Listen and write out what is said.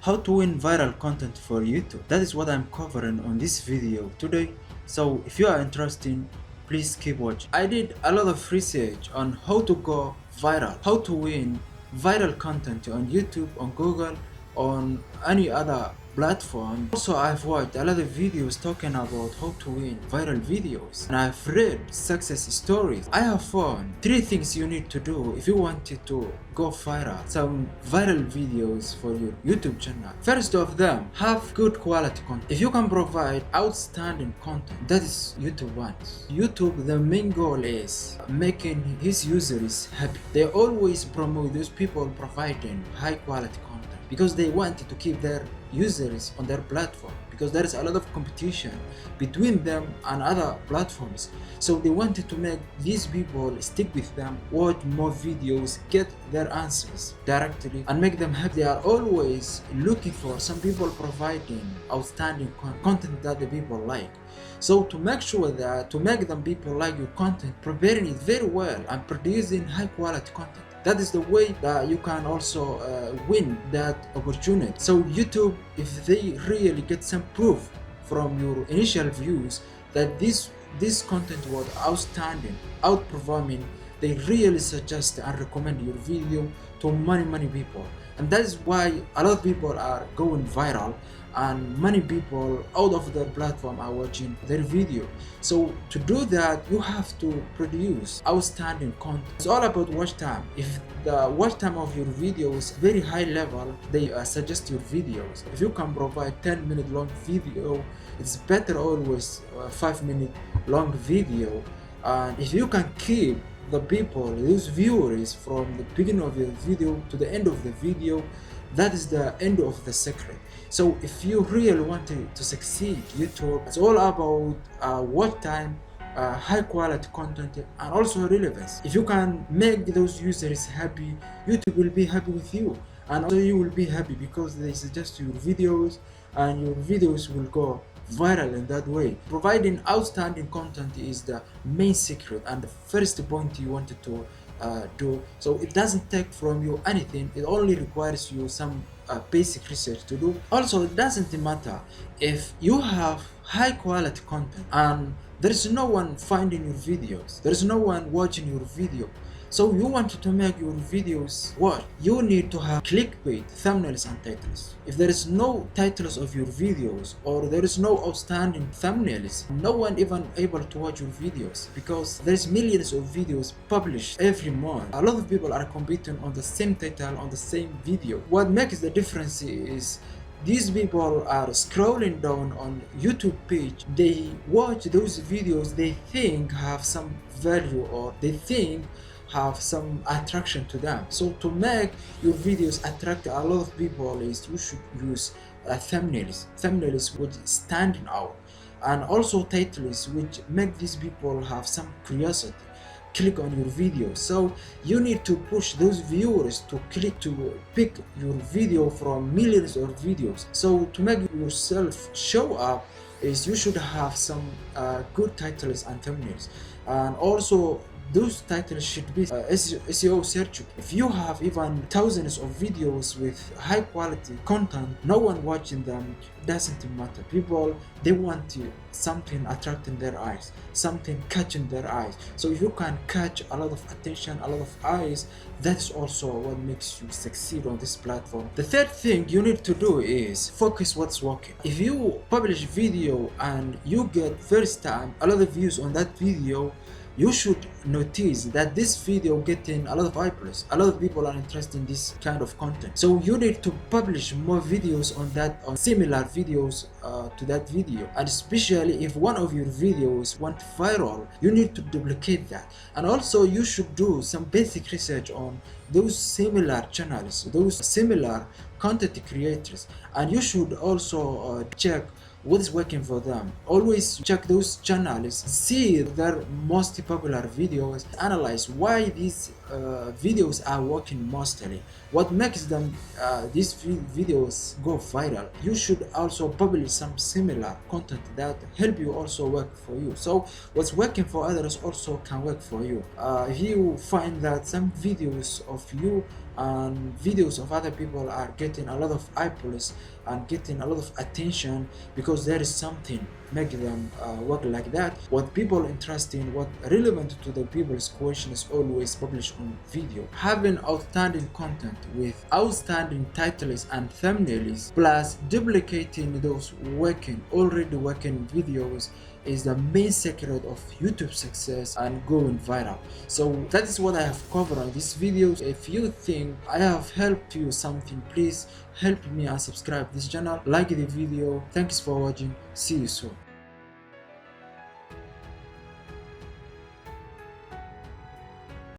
how to win viral content for YouTube. That is what I'm covering on this video today. So if you are interested, please keep watching. I did a lot of research on how to go viral, how to win viral content on YouTube, on Google, on any other platform. Also, I've watched a lot of videos talking about how to win viral videos, and I've read success stories. I have found 3 things you need to do if you wanted to go viral, some viral videos for your YouTube channel. First of them, have good quality content. If you can provide outstanding content, that is YouTube wants. YouTube, the main goal is making his users happy. They always promote those people providing high quality content because they want to keep their users on their platform, because there is a lot of competition between them and other platforms. So they wanted to make these people stick with them, watch more videos, get their answers directly, and make them happy. They are always looking for some people providing outstanding content that the people like. So to make sure that, to make them people like your content, preparing it very well and producing high quality content, that is the way that you can also win that opportunity. So YouTube, if they really get some proof from your initial views that this content was outstanding, outperforming, they really suggest and recommend your video to many people. And that is why a lot of people are going viral, and many people out of their platform are watching their video. So to do that, you have to produce outstanding content. It's all about watch time. If the watch time of your video is very high level, they suggest your videos. If you can provide 10-minute long video, it's better always 5-minute long video. And if you can keep the people, those viewers, from the beginning of the video to the end of the video, that is the end of the secret. So if you really want to succeed, YouTube, it's all about watch time, high quality content, and also relevance. If you can make those users happy, YouTube will be happy with you, and also you will be happy because they suggest your videos, and your videos will go viral in that way. Providing outstanding content is the main secret and the first point you wanted to do. So it doesn't take from you anything, it only requires you some basic research to do. Also, it doesn't matter if you have high quality content and there is no one finding your videos, there is no one watching your video. So you want to make your videos work, you need to have clickbait thumbnails and titles. If there is no titles of your videos, or there is no outstanding thumbnails, no one even able to watch your videos, because there's millions of videos published every month. A lot of people are competing on the same title, on the same video. What makes the difference is these people are scrolling down on YouTube page, they watch those videos they think have some value, or they think have some attraction to them. So to make your videos attract a lot of people is you should use thumbnails which standing out, and also titles which make these people have some curiosity, click on your video. So you need to push those viewers to click, to pick your video from millions of videos. So to make yourself show up is you should have some good titles and thumbnails, and also those titles should be SEO searchable. If you have even thousands of videos with high quality content, no one watching them, doesn't matter. People, they want something attracting their eyes, something catching their eyes. So if you can catch a lot of attention, a lot of eyes, that's also what makes you succeed on this platform. The third thing you need to do is focus what's working. If you publish video and you get first time a lot of views on that video, you should notice that this video getting a lot of eyeballs. A lot of people are interested in this kind of content. So you need to publish more videos on that, on similar videos to that video. And especially if one of your videos went viral, you need to duplicate that. And also you should do some basic research on those similar channels, those similar content creators. And you should also check what is working for them. Always check those channels, see their most popular videos, analyze why these videos are working mostly. What makes them these videos go viral? You should also publish some similar content that help you also work for you. So what's working for others also can work for you. If you find that some videos of you and videos of other people are getting a lot of eyeballs and getting a lot of attention because there is something make them work like that, what people interesting, what relevant to the people's question is always published on video. Having outstanding content with outstanding titles and thumbnails plus duplicating those already working videos is the main secret of YouTube success and going viral. So that is what I have covered on this video. If you think I have helped you something, please help me and subscribe this channel, like the video. Thanks for watching. See you soon.